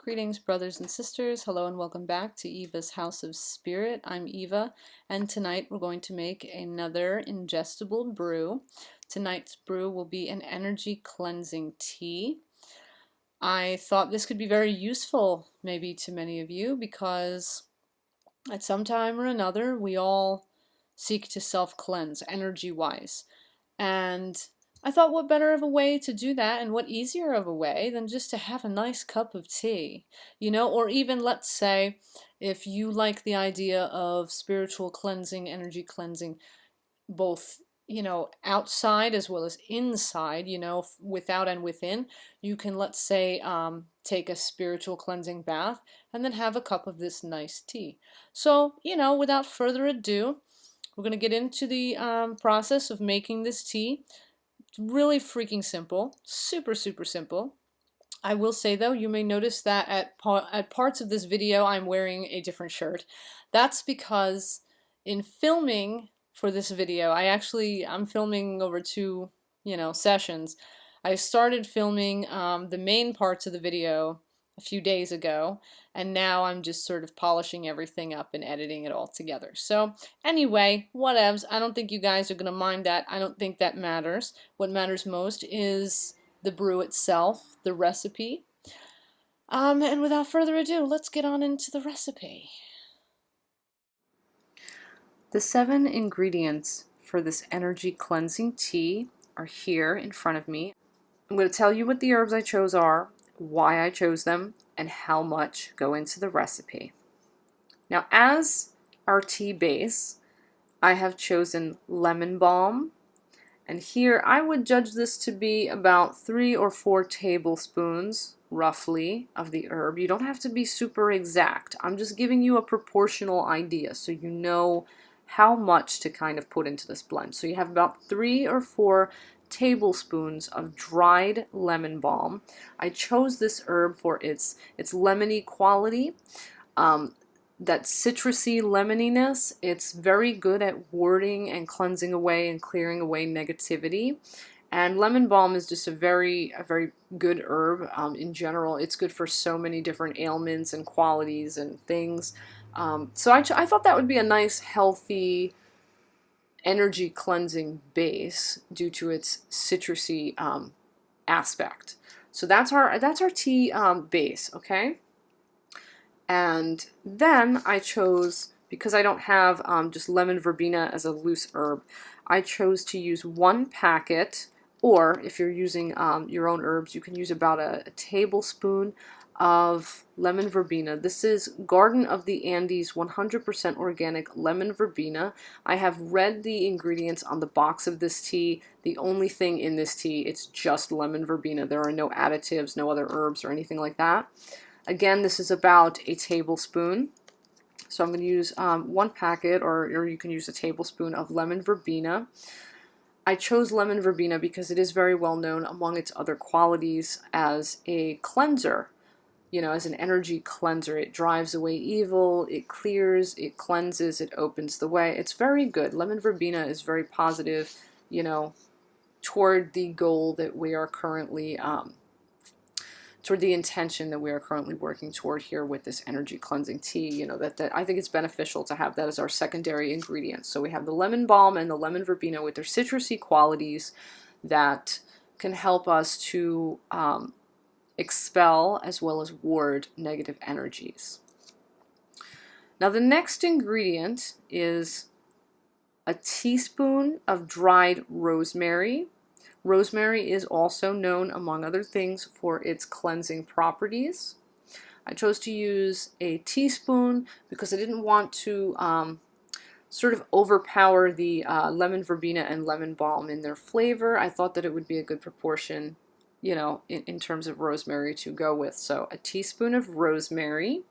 Greetings, brothers and sisters. Hello and welcome back to Eva's House of Spirit. I'm Eva, and tonight we're going to make another ingestible brew. Tonight's brew will be an energy cleansing tea. I thought this could be very useful, maybe to many of you, because at some time or another we all seek to self-cleanse energy-wise. And I thought, what better of a way to do that, and what easier of a way than just to have a nice cup of tea, or even, let's say, if you like the idea of spiritual cleansing, energy cleansing, both, outside as well as inside, without and within, you can, let's say, take a spiritual cleansing bath and then have a cup of this nice tea. So, without further ado, we're going to get into the process of making this tea. It's really freaking simple, super, super simple. I will say though, you may notice that at parts of this video I'm wearing a different shirt. That's because in filming for this video, I'm filming over two, sessions. I started filming the main parts of the video a few days ago, and now I'm just sort of polishing everything up and editing it all together. So anyway, whatevs. I don't think you guys are going to mind that. I don't think that matters. What matters most is the brew itself, the recipe. And without further ado, let's get on into the recipe. The 7 ingredients for this energy cleansing tea are here in front of me. I'm going to tell you what the herbs I chose are, why I chose them, and how much go into the recipe. Now, as our tea base, I have chosen lemon balm, and here I would judge this to be about 3 or 4 tablespoons, roughly, of the herb. You don't have to be super exact. I'm just giving you a proportional idea so you know how much to kind of put into this blend. So you have about 3 or 4 tablespoons of dried lemon balm. I chose this herb for its lemony quality, that citrusy lemoniness. It's very good at warding and cleansing away and clearing away negativity. And lemon balm is just a very good herb in general. It's good for so many different ailments and qualities and things. So I thought that would be a nice, healthy, energy cleansing base due to its citrusy aspect. So that's our tea base, okay? And then I chose, because I don't have just lemon verbena as a loose herb, I chose to use 1 packet, or if you're using your own herbs, you can use about a tablespoon of lemon verbena. This is Garden of the Andes 100% organic lemon verbena. I have read the ingredients on the box of this tea. The only thing in this tea, it's just lemon verbena. There are no additives, no other herbs or anything like that. Again, this is about a tablespoon. So I'm going to use 1 packet, or you can use a tablespoon of lemon verbena. I chose lemon verbena because it is very well known among its other qualities as a cleanser. As an energy cleanser. It drives away evil, it clears, it cleanses, it opens the way. It's very good. Lemon verbena is very positive, toward the goal that we are currently, toward the intention that we are currently working toward here with this energy cleansing tea. That I think it's beneficial to have that as our secondary ingredients. So we have the lemon balm and the lemon verbena with their citrusy qualities that can help us to expel as well as ward negative energies. Now the next ingredient is a teaspoon of dried rosemary. Rosemary is also known, among other things, for its cleansing properties. I chose to use a teaspoon because I didn't want to sort of overpower the lemon verbena and lemon balm in their flavor. I thought that it would be a good proportion in terms of rosemary to go with. So a teaspoon of rosemary.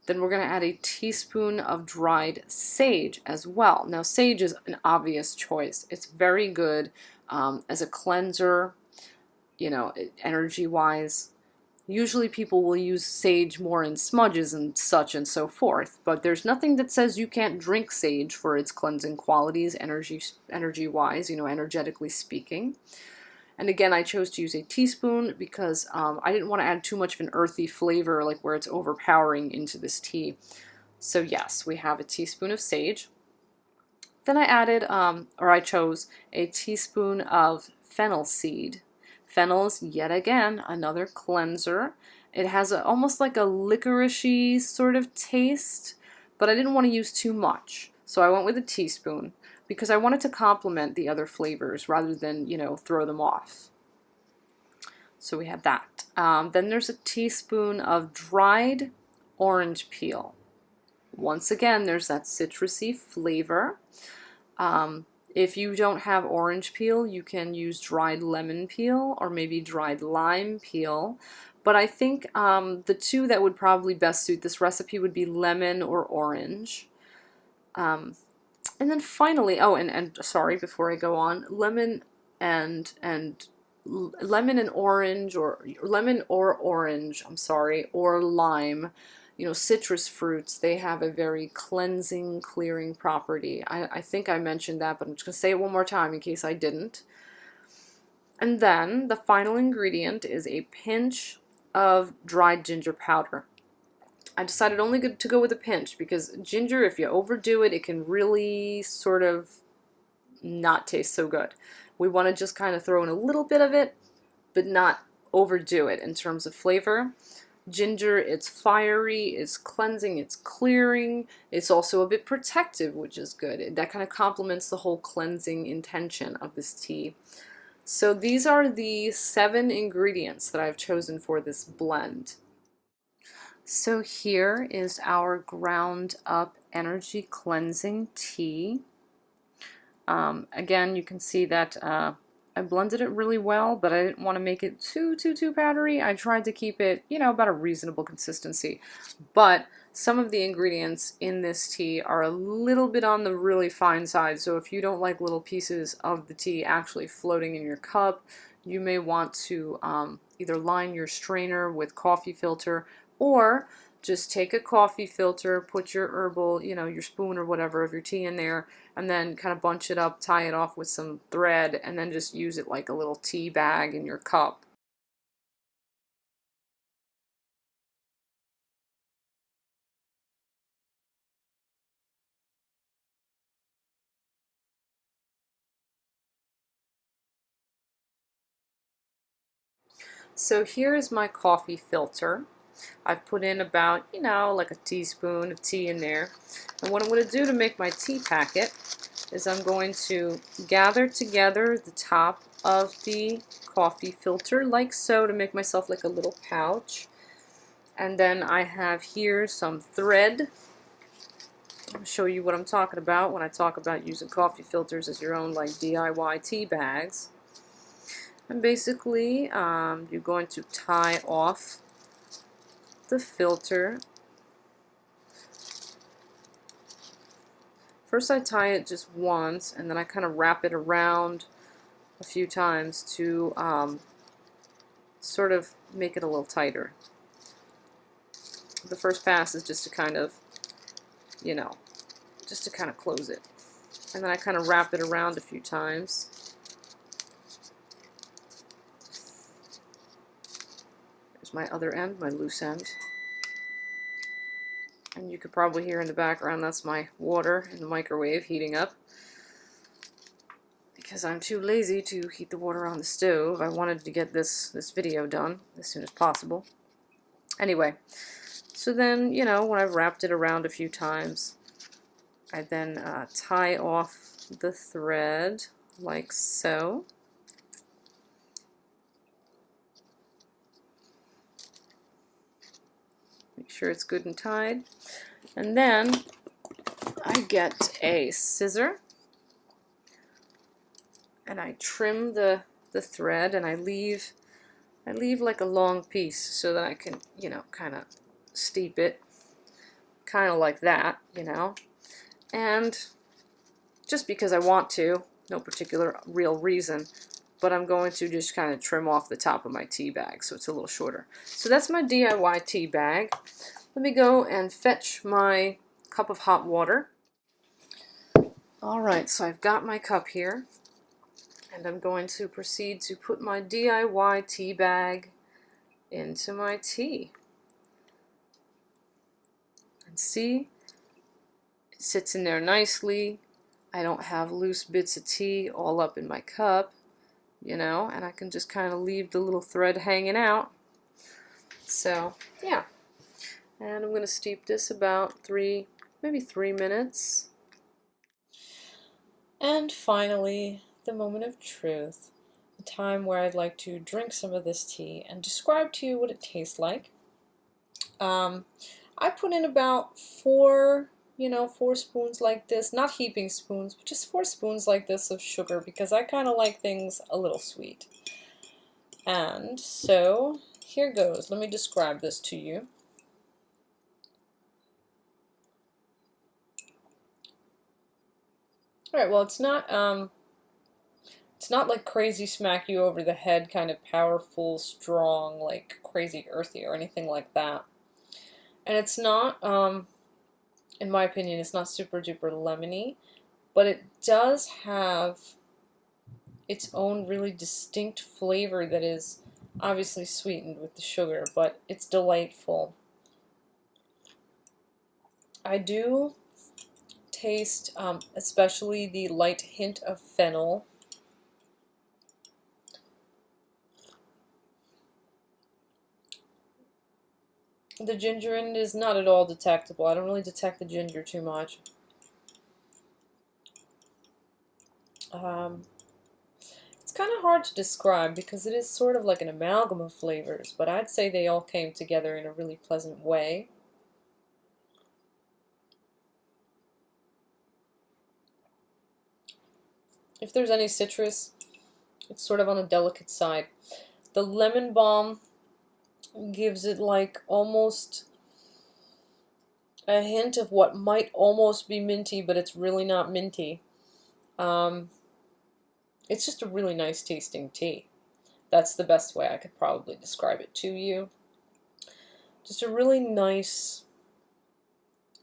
Then we're going to add a teaspoon of dried sage as well. Now sage is an obvious choice. It's very good as a cleanser, energy-wise. Usually people will use sage more in smudges and such and so forth, but there's nothing that says you can't drink sage for its cleansing qualities, energy-wise, energetically speaking. And again, I chose to use a teaspoon because I didn't want to add too much of an earthy flavor, like where it's overpowering into this tea. So yes, we have a teaspoon of sage. Then I added, or I chose, a teaspoon of fennel seed. Fennel is, yet again, another cleanser. It has almost like a licoricey sort of taste, but I didn't want to use too much. So I went with a teaspoon because I wanted to complement the other flavors rather than, throw them off. So we have that. Then there's a teaspoon of dried orange peel. Once again, there's that citrusy flavor. If you don't have orange peel, you can use dried lemon peel or maybe dried lime peel. But I think the two that would probably best suit this recipe would be lemon or orange. And then finally, oh, and sorry, before I go on, lemon and orange, or lemon or orange, I'm sorry, or lime. Citrus fruits, they have a very cleansing, clearing property. I think I mentioned that, but I'm just going to say it one more time in case I didn't. And then the final ingredient is a pinch of dried ginger powder. I decided only to go with a pinch because ginger, if you overdo it, it can really sort of not taste so good. We want to just kind of throw in a little bit of it, but not overdo it in terms of flavor. Ginger, it's fiery, it's cleansing, it's clearing, it's also a bit protective, which is good. That kind of complements the whole cleansing intention of this tea. So these are the 7 ingredients that I've chosen for this blend. So here is our ground up energy cleansing tea. Again, you can see that I blended it really well, but I didn't want to make it too powdery. I tried to keep it, about a reasonable consistency. But some of the ingredients in this tea are a little bit on the really fine side. So if you don't like little pieces of the tea actually floating in your cup, you may want to either line your strainer with coffee filter, or just take a coffee filter, put your herbal, your spoon or whatever of your tea in there, and then kind of bunch it up, tie it off with some thread, and then just use it like a little tea bag in your cup. So here is my coffee filter. I've put in about, like a teaspoon of tea in there. And what I'm going to do to make my tea packet is I'm going to gather together the top of the coffee filter like so to make myself like a little pouch. And then I have here some thread. I'll show you what I'm talking about when I talk about using coffee filters as your own like DIY tea bags. And basically you're going to tie off the filter. First I tie it just once, and then I kind of wrap it around a few times to sort of make it a little tighter. The first pass is just to kind of, just to kind of close it. And then I kind of wrap it around a few times. There's my other end, my loose end. And you could probably hear in the background that's my water in the microwave heating up, because I'm too lazy to heat the water on the stove. I wanted to get this video done as soon as possible. Anyway, so then, when I've wrapped it around a few times, I then tie off the thread like so. Make sure it's good and tied. And then I get a scissor and I trim the thread, and I leave like a long piece so that I can, kind of steep it, kind of like that, and just because I want to, no particular real reason, but I'm going to just kind of trim off the top of my tea bag so it's a little shorter. So that's my DIY tea bag. Let me go and fetch my cup of hot water. Alright, so I've got my cup here, And I'm going to proceed to put my DIY tea bag into my tea. And see, it sits in there nicely. I don't have loose bits of tea all up in my cup, you know, and I can just kind of leave the little thread hanging out. So, yeah. And I'm going to steep this about maybe 3 minutes. And finally, the moment of truth, the time where I'd like to drink some of this tea and describe to you what it tastes like. I put in about 4 spoons like this, not heaping spoons, but just 4 spoons like this of sugar because I kind of like things a little sweet. And so here goes. Let me describe this to you. Alright, well it's not like crazy smack you over the head kind of powerful, strong, like crazy earthy or anything like that. And it's not, in my opinion, it's not super duper lemony, but it does have its own really distinct flavor that is obviously sweetened with the sugar, but it's delightful. I do taste especially the light hint of fennel. The ginger in it is not at all detectable. I don't really detect the ginger too much. It's kind of hard to describe because it is sort of like an amalgam of flavors, but I'd say they all came together in a really pleasant way. If there's any citrus, it's sort of on a delicate side. The lemon balm gives it like almost a hint of what might almost be minty, but it's really not minty. It's just a really nice tasting tea. That's the best way I could probably describe it to you. Just a really nice,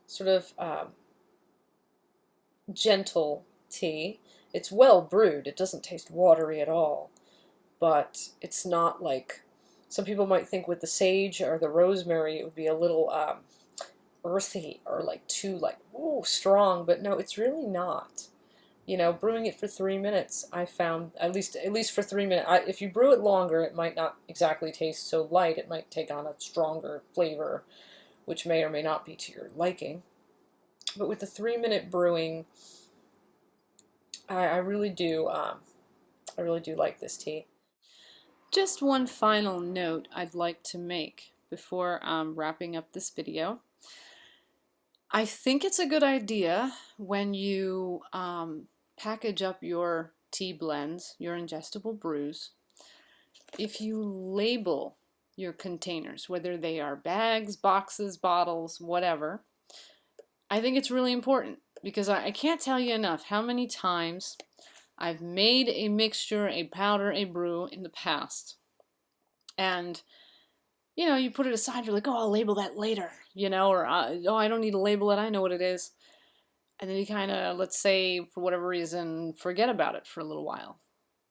sort of gentle tea. It's well brewed. It doesn't taste watery at all, but it's not like some people might think with the sage or the rosemary it would be a little earthy or like too like ooh strong, but no, it's really not. You know, brewing it for 3 minutes, I found at least for 3 minutes. If you brew it longer, it might not exactly taste so light. It might take on a stronger flavor, which may or may not be to your liking. But with the 3-minute brewing, I really do like this tea. Just one final note I'd like to make before wrapping up this video. I think it's a good idea when you package up your tea blends, your ingestible brews, if you label your containers, whether they are bags, boxes, bottles, whatever. I think it's really important because I can't tell you enough how many times I've made a mixture, a powder, a brew in the past. And, you know, you put it aside, you're like, oh, I'll label that later, you know, or, oh, I don't need to label it, I know what it is. And then you kind of, let's say, for whatever reason, forget about it for a little while.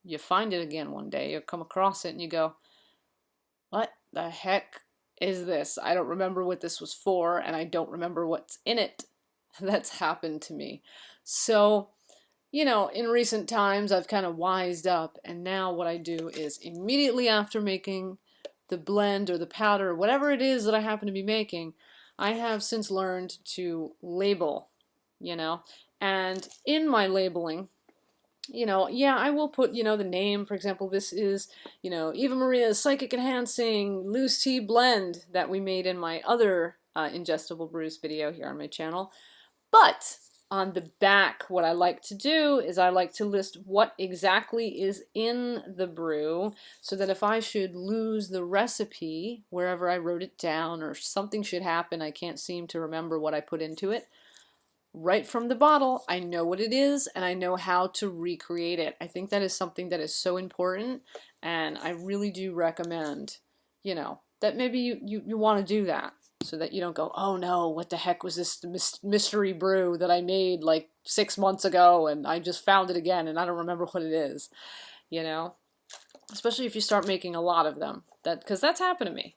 You find it again one day, you come across it and you go, what the heck is this? I don't remember what this was for, and I don't remember what's in it. That's happened to me. So, you know, in recent times, I've kind of wised up, and now what I do is immediately after making the blend or the powder, or whatever it is that I happen to be making, I have since learned to label, you know, and in my labeling, you know, yeah, I will put, you know, the name, for example, this is, you know, Eva Maria's Psychic Enhancing Loose Tea Blend that we made in my other Ingestible Brews video here on my channel. But on the back, what I like to do is I like to list what exactly is in the brew so that if I should lose the recipe wherever I wrote it down or something should happen, I can't seem to remember what I put into it, right from the bottle, I know what it is and I know how to recreate it. I think that is something that is so important, and I really do recommend, you know, that maybe you want to do that so that you don't go, oh no, what the heck was this mystery brew that I made like 6 months ago and I just found it again and I don't remember what it is. you know, especially if you start making a lot of them. Because that's happened to me.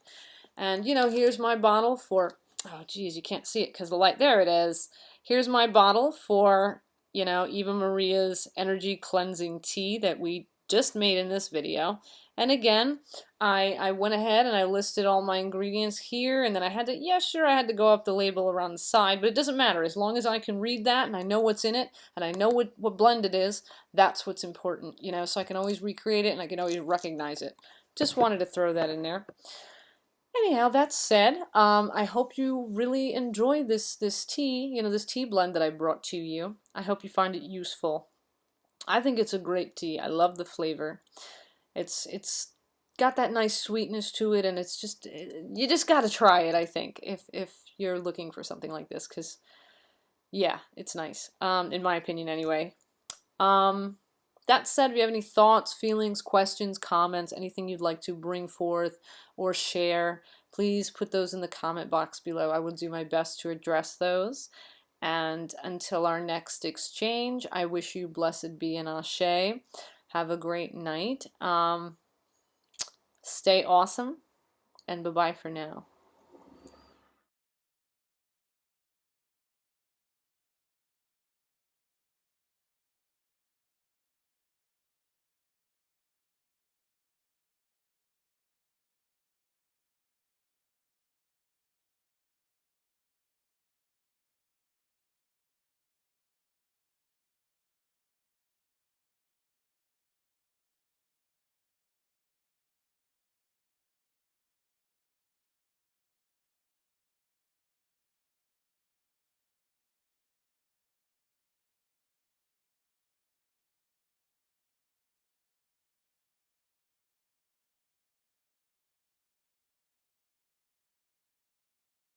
And, you know, here's my bottle for, oh, geez, you can't see it because the light, there it is. Here's my bottle for, you know, Eva Maria's energy cleansing tea that we just made in this video. And again, I went ahead and I listed all my ingredients here, and then I had to, yeah, sure, I had to go up the label around the side, but it doesn't matter. As long as I can read that and I know what's in it and I know what blend it is, that's what's important, you know, so I can always recreate it and I can always recognize it. Just wanted to throw that in there. Anyhow, that said, I hope you really enjoy this tea, you know, this tea blend that I brought to you. I hope you find it useful. I think it's a great tea. I love the flavor. It's got that nice sweetness to it, and it's just, you just got to try it, I think, if you're looking for something like this, because yeah, it's nice, in my opinion anyway. That said, if you have any thoughts, feelings, questions, comments, anything you'd like to bring forth or share, please put those in the comment box below. I will do my best to address those. And until our next exchange, I wish you blessed be and ashe. Have a great night. Stay awesome, and bye-bye for now.